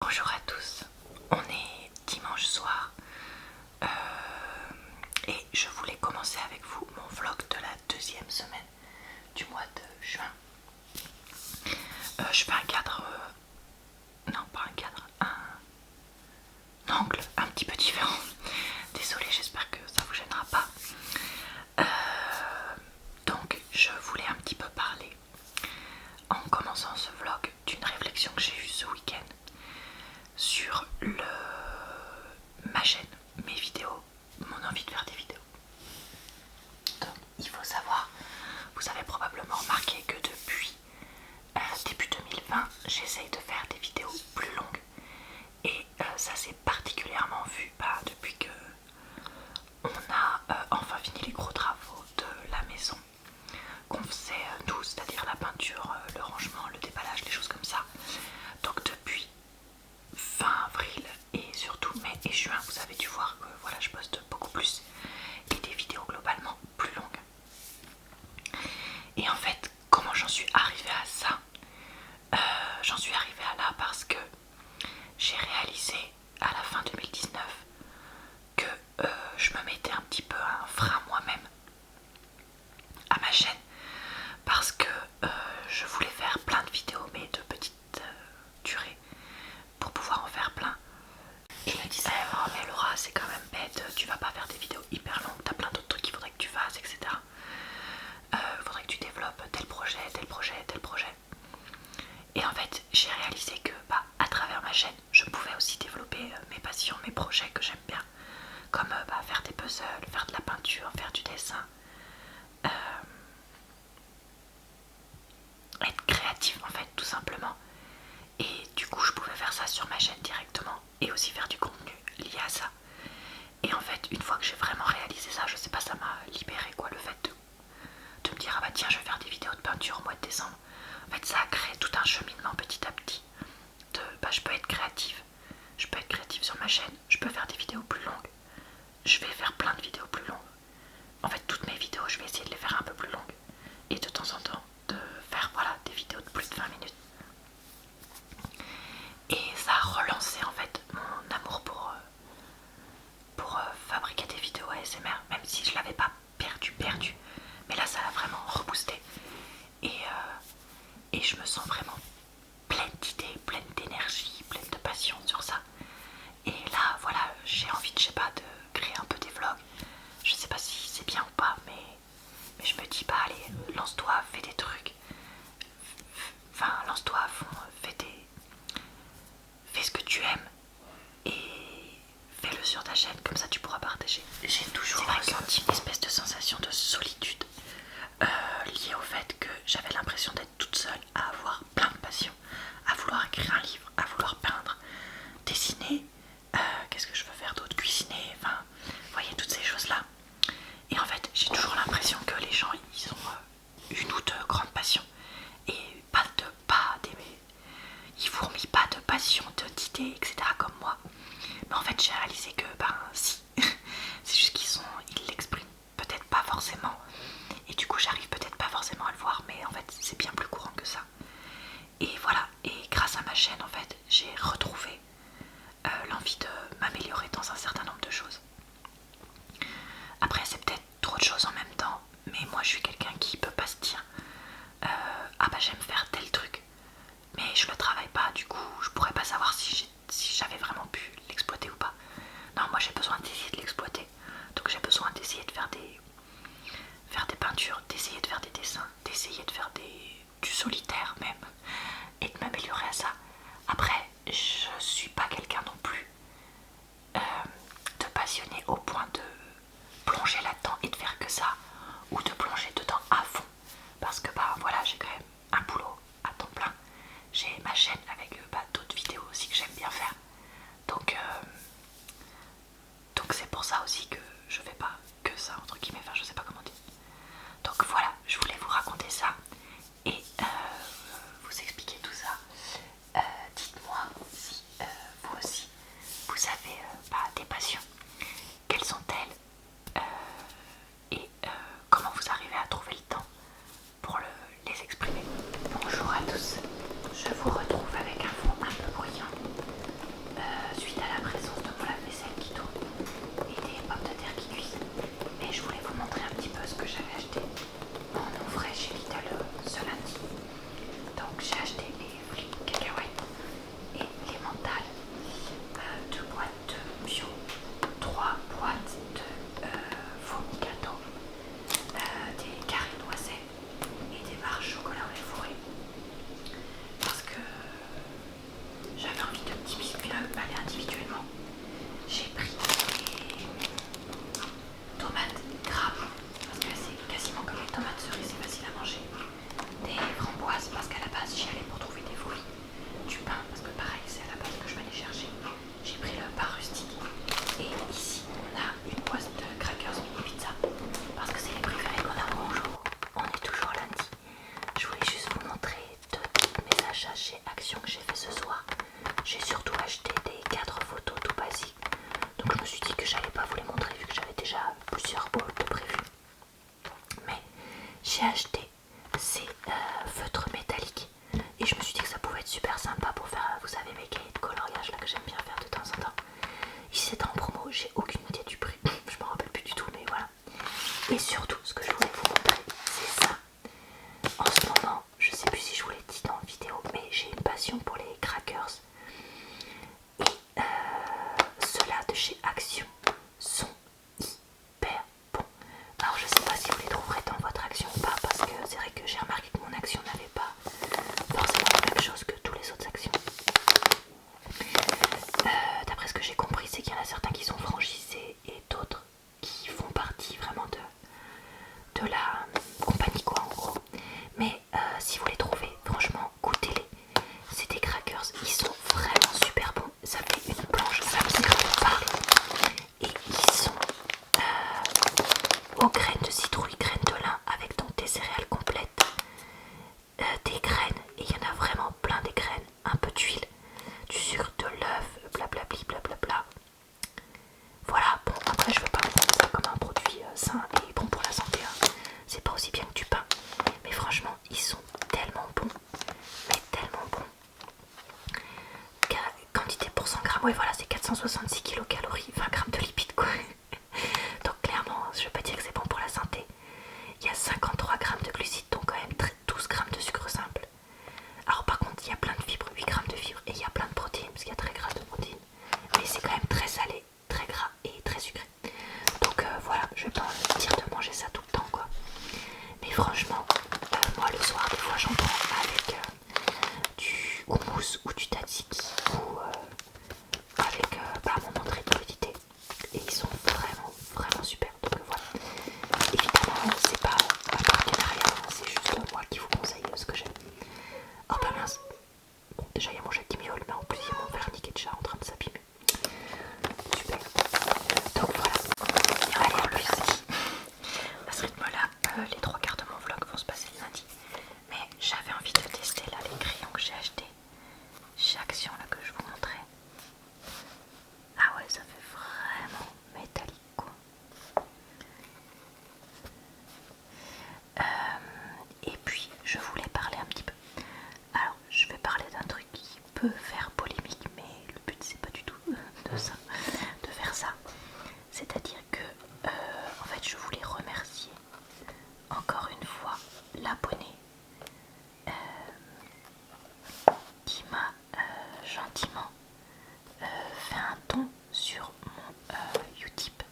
Bonjour à tous, on est dimanche soir et je voulais commencer avec vous mon vlog de la deuxième semaine du mois de juin. Je fais un cadre, non pas un cadre, un angle un petit peu différent. Désolée, j'espère que ça vous gênera pas. Donc je voulais un petit peu parler en commençant ce vlog d'une réflexion que j'ai eue ce week-end sur ma chaîne, mes vidéos, mon envie de faire des vidéos. Donc il faut savoir, vous avez probablement remarqué que depuis début 2020 j'essaye de faire des vidéos plus longues et ça s'est particulièrement vu depuis que on a enfin fini les gros travaux de la maison qu'on faisait nous, c'est-à-dire la peinture, le rangement, le déballage, des choses comme ça. Donc depuis fin avril et surtout mai et juin, vous avez dû voir que voilà, je poste beaucoup plus et des vidéos globalement plus longues. Et en fait, comment j'en suis arrivée à ça? J'en suis arrivée à là parce que j'ai réalisé à la fin 2019 que je me mettais un petit peu un frein moi-même à ma chaîne parce que je voulais faire plein de vidéos mais de petite durée pour pouvoir en faire plein. Je me disais oh mais Laura, c'est quand même bête, tu vas pas faire des vidéos hyper longues, t'as plein d'autres trucs qu'il faudrait que tu fasses, etc. Faudrait que tu développes tel projet, tel projet, tel projet. Et en fait j'ai réalisé que à travers ma chaîne je pouvais aussi développer mes passions, mes projets que j'aime bien, comme faire des puzzles, faire de la peinture, faire du dessin, être créative en fait tout simplement. Et du coup je pouvais faire ça sur ma chaîne directement et aussi faire du contenu lié à ça. Et en fait une fois que j'ai vraiment réalisé ça, je sais pas, ça m'a libéré quoi, le fait de me dire ah bah tiens je vais faire des vidéos de peinture au mois de décembre. En fait ça a créé tout un cheminement petit à petit de je peux être créative. Je peux être créative sur ma chaîne, je peux faire des vidéos plus longues. Je vais faire plein de vidéos plus longues. En fait toutes mes vidéos je vais essayer de les faire un peu plus longues. Et de temps en temps de faire voilà, des vidéos de plus de 20 minutes. Et ça a relancé en fait mon amour pour fabriquer des vidéos ASMR, même si je l'avais pas perdu. Mais là ça a vraiment reboosté. Et je me sens vraiment pleine d'idées, pleine d'énergie, pleine de passion sur ça. Et là voilà, j'ai envie de, je sais pas, de créer un peu des vlogs. Je sais pas si c'est bien ou pas, mais je me dis allez, lance-toi, fais des trucs. Enfin, lance-toi à fond, fais ce que tu aimes et fais-le sur ta chaîne, comme ça tu pourras partager. J'ai toujours ressenti une espèce de sensation de solitude liée au fait que j'avais l'impression d'être toute seule, à avoir plein de passions, à vouloir écrire un livre, à vouloir peindre, dessiner, qu'est-ce que je veux faire d'autre, cuisiner, enfin, vous voyez toutes ces choses-là. Et en fait, j'ai toujours l'impression que les gens, ils ont une ou deux grandes passions et ils fourmillent pas de passion, d'idées, etc. comme moi. Mais en fait, j'ai réalisé que si, c'est juste ils l'expriment peut-être pas forcément. Et du coup, j'arrive peut-être pas forcément à le voir, mais en fait, c'est bien plus courant que ça. Et voilà, et grâce à ma chaîne, en fait, j'ai retrouvé l'envie de m'améliorer dans un certain nombre de choses. Après, c'est peut-être trop de choses en même temps, mais moi, je suis quelqu'un qui peut pas se dire j'aime faire tel truc, mais je le travaille pas, du coup, je pourrais pas savoir si j'avais vraiment pu l'exploiter ou pas. Non, moi, j'ai besoin d'essayer de l'exploiter. Donc, j'ai besoin d'essayer de faire des peintures, d'essayer de faire des dessins, d'essayer de faire du solitaire même, et de m'améliorer à ça. Après, chez Action sont hyper bons. Alors je sais pas si vous les trouverez dans votre Action ou pas, parce que c'est vrai que j'ai remarqué que mon Action n'avait pas forcément la même chose que tous les autres Actions. D'après ce que j'ai compris, c'est qu'il y en a certains qui sont franchisés et d'autres qui font partie vraiment de la compagnie quoi en gros. Mais si vous les trouvez, franchement goûtez-les. C'est des crackers, ils sont vraiment super bons. Ça fait une planche, ça me sert de parler. Et ils sont aux graines de citrouille, graines de lin avec donc des céréales complètes, des graines, et il y en a vraiment plein des graines, un peu d'huile, du sucre, de l'œuf, blablabli blablabla. Voilà, bon après je veux pas vendre ça comme un produit sain et bon pour la santé, hein. C'est pas aussi bien que du pain, mais franchement ils sont tellement bons, mais tellement bons. Quantité pour 100 grammes, ouais voilà c'est 466 kilocalories, 20 grammes de lipides quoi. Donc clairement je vais pas dire que c'est bon pour la santé. Il y a 53 grammes de glucides, donc quand même 12 grammes de sucre simple. Alors par contre il y a plein de fibres, 8 grammes de fibres, et il y a plein de protéines, parce qu'il y a très gras de protéines. Mais c'est quand même très salé, très gras et très sucré. Donc voilà, je vais pas dire de manger ça tout le temps quoi. Mais franchement, moi le soir des fois j'en prends avec du houmous ou du tzatziki ou avec mon entrée de crudité. Et ils sont vraiment vraiment super. Donc voilà. Évidemment c'est pas un partenariat, c'est juste moi qui vous conseille ce que j'aime. Oh bah mince. Bon déjà il y a mon chat qui miaule, mais en plus il y a mon verniquet de chat en train de s'abîmer. Super. Donc voilà. Allez, le lundi. À ce rythme là, les 3 quarts de mon vlog vont se passer le lundi. Mais j'avais envie de tester là les crayons que j'ai achetés chez Action là que je vous montrais. Ah ouais, ça fait vraiment métallique quoi. Et puis je voulais parler un petit peu. Alors je vais parler d'un truc qui peut faire polémique, mais le but c'est pas du tout de ça, de faire ça. C'est-à-dire que en fait je voulais remercier encore une fois l'abonné qui m'a gentiment fait un don sur mon Utip,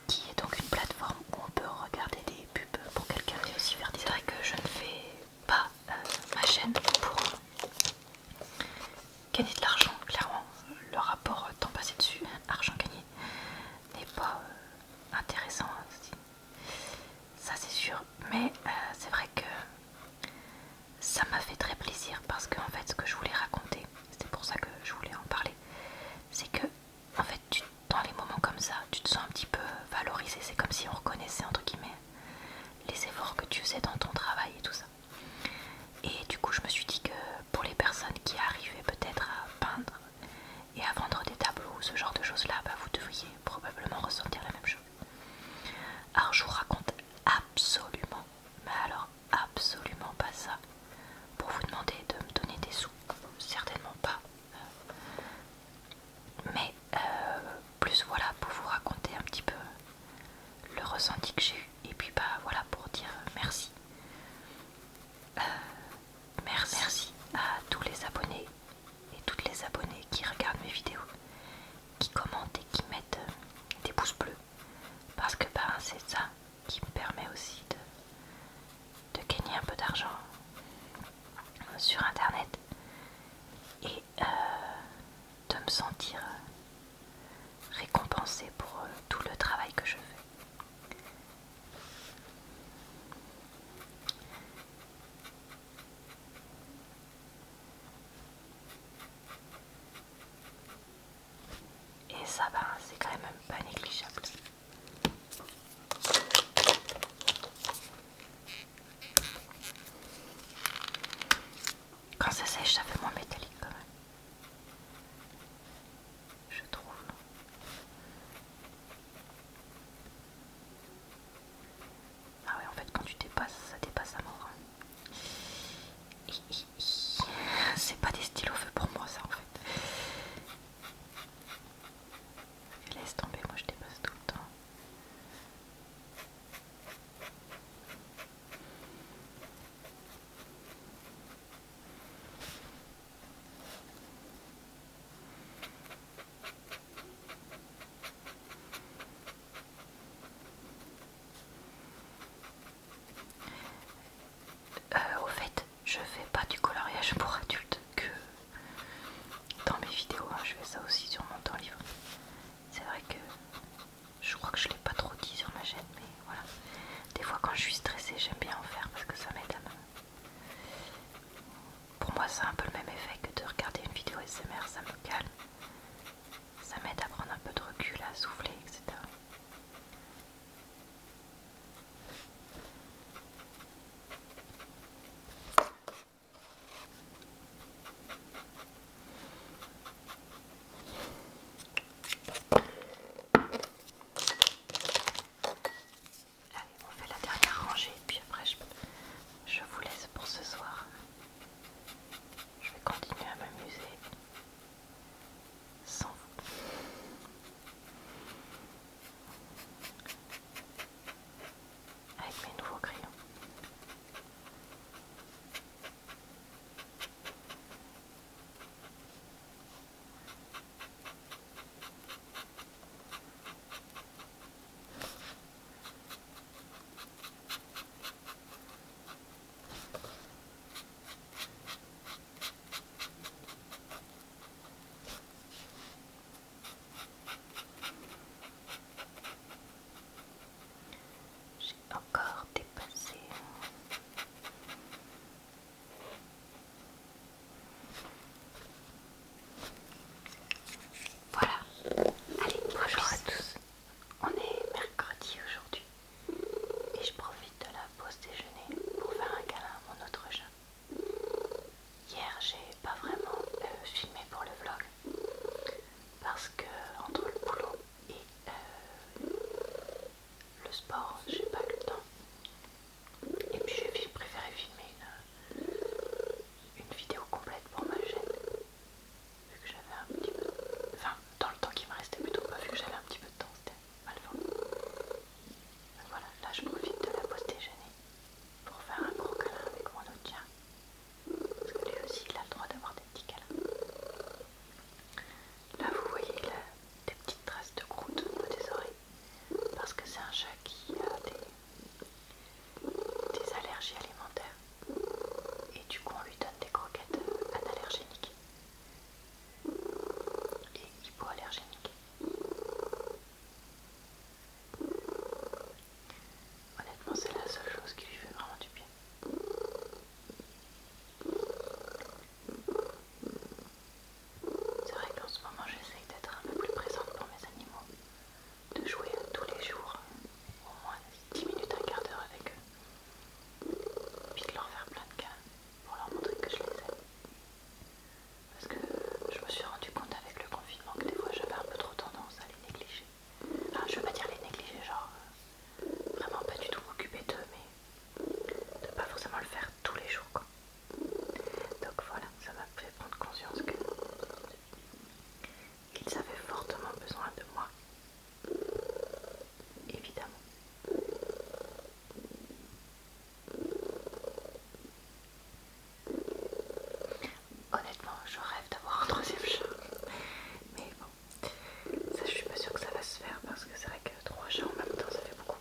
qui est donc une plateforme où on peut regarder des pubs pour quelqu'un et aussi faire des... C'est vrai que je ne fais pas ma chaîne pour gagner de l'argent, clairement. Le rapport temps passé dessus, argent gagné, n'est pas intéressant, hein, ça c'est sûr. Mais c'est vrai que ça m'a fait très plaisir parce que en fait ce que je voulais raconter, c'est pour ça que je voulais en parler, c'est que en fait dans les moments comme ça tu te sens un petit peu valorisé, c'est comme si on reconnaissait entre guillemets les efforts que tu faisais dans ton travail et tout ça. Et du coup je me suis dit que pour les personnes qui arrivaient peut-être à peindre et à vendre des tableaux ou ce genre de choses là, bah, vous devriez probablement ressentir la même chose. Alors je vous raconte absolument, mais alors absolument pas ça pour vous demander de me donner des sous. même effet que de regarder une vidéo ASMR, ça me calme. Ça m'aide à prendre un peu de recul, à souffler, etc. Allez, on fait la dernière rangée, puis après je vous laisse pour ce soir. Je vais continuer à m'amuser sans vous. Avec mes nouveaux crayons. J'ai encore dépassé. Voilà. Allez, bonjour à tous. On est mercredi aujourd'hui et je profite de la pause déjeuner pour faire un câlin à mon autre chat. Hier, j'ai pas vraiment filmé pour le vlog parce que entre le boulot et le sport, j'ai pas eu le temps. Et puis j'ai préféré filmer une vidéo complète pour ma chaîne vu que j'avais un petit peu, enfin dans le temps qui me restait plutôt pas, vu que j'avais un petit peu de temps, c'était mal vendu. Donc voilà, là je profite de la pause déjeuner pour faire un gros câlin avec mon autre chien parce que lui aussi il a le droit d'avoir des petits câlins. Là vous voyez des petites traces de croûte au niveau des oreilles parce que c'est un chat qui a des allergies alimentaires et du coup on lui donne des croquettes analergéniques et hypoallergéniques. Honnêtement c'est la seule chose qui lui fait vraiment du bien. C'est vrai qu'en ce moment j'essaye d'être un peu plus présente pour mes animaux, de jouer tous les jours au moins 10 minutes, un quart d'heure avec eux, puis de leur faire plein de câlins pour leur montrer que je les aime. Parce que je me suis rendu compte avec le confinement que des fois j'avais un peu trop tendance à les négliger. Enfin, je veux pas dire les négliger, genre vraiment pas du tout m'occuper d'eux, mais de pas forcément le faire tous les jours quoi. Donc voilà, ça m'a fait prendre conscience qu'ils avaient fortement besoin de moi, évidemment. Honnêtement, je rêve d'avoir un troisième chat, mais bon, ça je suis pas sûre que ça va se faire parce que c'est vrai que 3 chats en même temps ça fait beaucoup.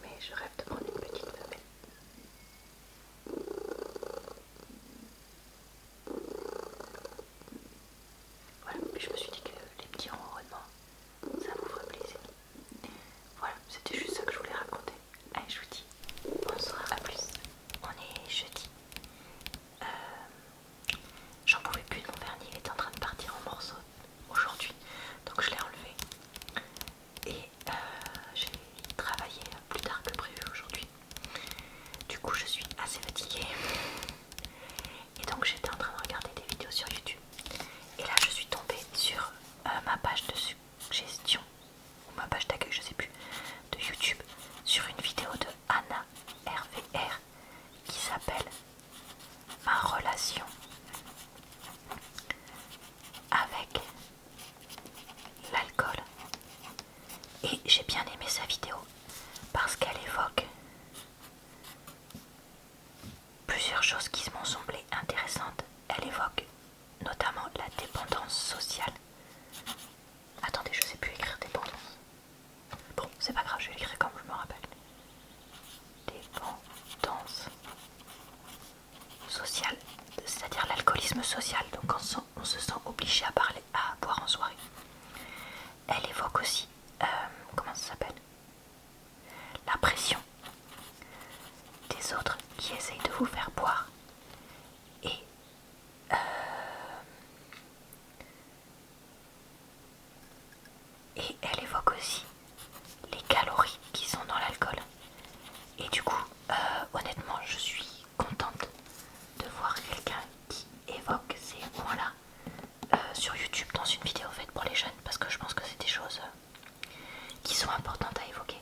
Mais je rêve de prendre une petite femelle. Voilà, puis je me suis dit que les petits ronronnements, ça vous ferait plaisir. Voilà, c'était juste ça que je voulais raconter. Allez, je vous dis bonsoir, à plus. On est jeudi. J'en pouvais plus de mon vernis, il était en train de partir en morceaux aujourd'hui, donc je l'ai enlevé. Et j'ai travaillé plus tard que prévu aujourd'hui. Du coup, je suis assez fatiguée. Et donc, j'étais en train de regarder des vidéos sur YouTube. Et là, je suis tombée sur ma page de suggestion, ou ma page d'accueil, je sais plus, de YouTube, sur une vidéo de Anna RVR qui s'appelle Ma relation avec l'alcool. Et j'ai bien aimé sa vidéo parce qu'elle évoque plusieurs choses qui m'ont semblé intéressantes. Elle évoque notamment la dépendance sociale. Attendez, je sais plus écrire dépendance. Bon, c'est pas grave, je vais l'écrire comme je me rappelle. Dépendance sociale, c'est-à-dire l'alcoolisme social. Donc on se sent obligé à boire en soirée. Elle évoque aussi, comment ça s'appelle, la pression les autres qui essayent de vous faire boire. Et elle évoque aussi les calories qui sont dans l'alcool. Et du coup, honnêtement, je suis contente de voir quelqu'un qui évoque ces points-là sur YouTube dans une vidéo faite pour les jeunes, parce que je pense que c'est des choses qui sont importantes à évoquer.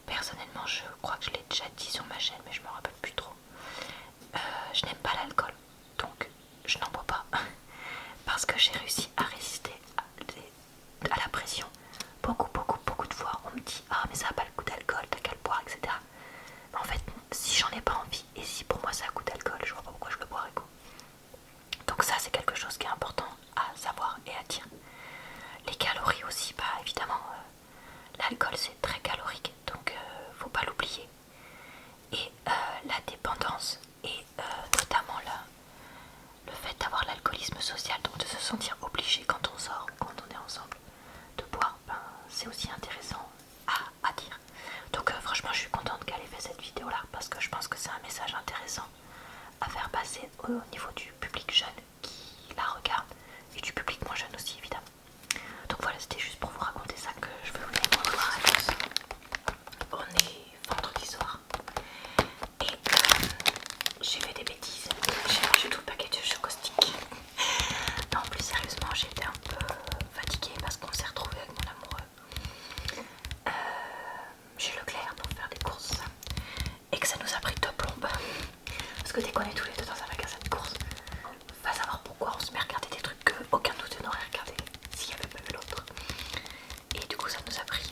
Personnellement, je crois que je l'ai déjà dit sur ma chaîne, mais je me rappelle plus trop. Je n'aime pas l'alcool, donc je n'en bois pas parce que j'ai réussi à résister à la pression. Beaucoup de fois, on me dit ah mais ça n'a pas le goût d'alcool, t'as qu'à le boire, etc. Mais en fait, si j'en ai pas envie et si pour moi ça a goût d'alcool, je vois pas pourquoi je le boirais quoi. Donc ça c'est quelque chose qui est important à savoir et à dire. Les calories aussi, bah évidemment, l'alcool c'est très calorique, donc faut pas l'oublier. Et la dépendance et notamment le fait d'avoir l'alcoolisme social, donc de se sentir obligé quand on sort ou quand on est ensemble de boire, ben, c'est aussi intéressant à dire. Donc franchement je suis contente qu'elle ait fait cette vidéo là parce que je pense que c'est un message intéressant à faire passer au niveau du public jeune qui la regarde et du public moins jeune aussi évidemment. Donc voilà, c'était juste pour vous raconter ça que je veux vous dire. Bonsoir à tous. On est vendredi soir et j'ai fait des bêtises. J'ai mangé tout le paquet de chocostick. Non, plus sérieusement, j'étais un peu fatiguée parce qu'on s'est retrouvés avec mon amoureux chez Leclerc pour faire des courses et que ça nous a pris deux plombes. Parce que dès qu'on est tous les deux dans un magasin de courses, va savoir pourquoi on se met à regarder des trucs qu'aucun de nous deux n'aurait regardé s'il n'y avait pas eu l'autre. Et du coup, ça nous a pris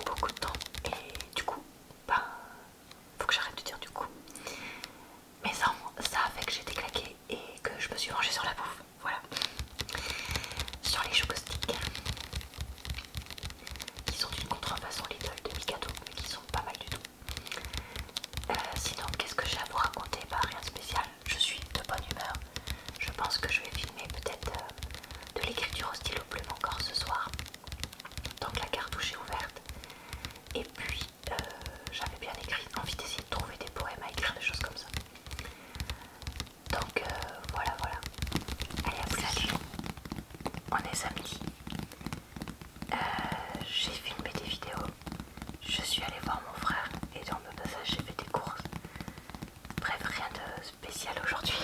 beaucoup de temps. Et du coup, ben, faut que j'arrête de dire du coup. Mais ça a fait que j'étais claquée et que je me suis rangée sur la bouffe. Voilà. Sur les chocostick qui sont d'une contrefaçon Lidl de Mikado, mais qui sont pas mal du tout. Sinon, qu'est-ce que j'ai à vous raconter? Bah, rien de spécial. Je suis de bonne humeur. Je pense que je vais filmer peut-être de l'écriture au stylo plume encore ce soir. Donc la cartouche est ouverte. Et puis, j'avais bien envie d'essayer de trouver des poèmes à écrire, des choses comme ça. Donc voilà. Allez, à vous salut. On est samedi. J'ai filmé des vidéos. Je suis allée voir mon frère et dans le passage j'ai fait des courses. Bref, rien de spécial aujourd'hui.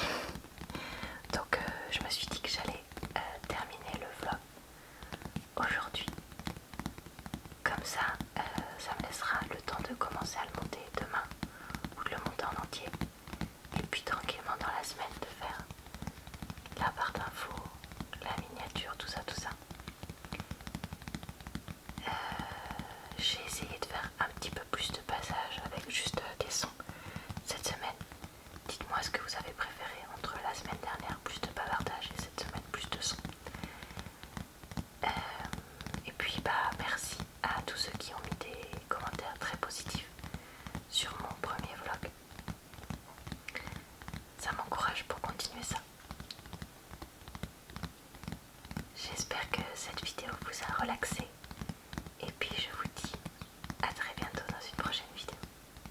Donc je me suis dit que j'allais terminer le vlog aujourd'hui. Comme ça, ça me laissera le temps de commencer à le monter demain ou de le monter en entier. Et puis tranquillement dans la semaine de faire la barre d'infos, la miniature, tout ça. J'ai essayé de faire un petit peu plus de passages avec juste des sons cette semaine. Dites-moi ce que vous avez préféré entre la semaine dernière, plus de bavardage, et cette semaine, plus de sons. Et puis bah merci à tous ceux qui ont mis des commentaires très positifs sur mon premier vlog. Ça m'encourage pour continuer ça. J'espère que cette vidéo vous a relaxé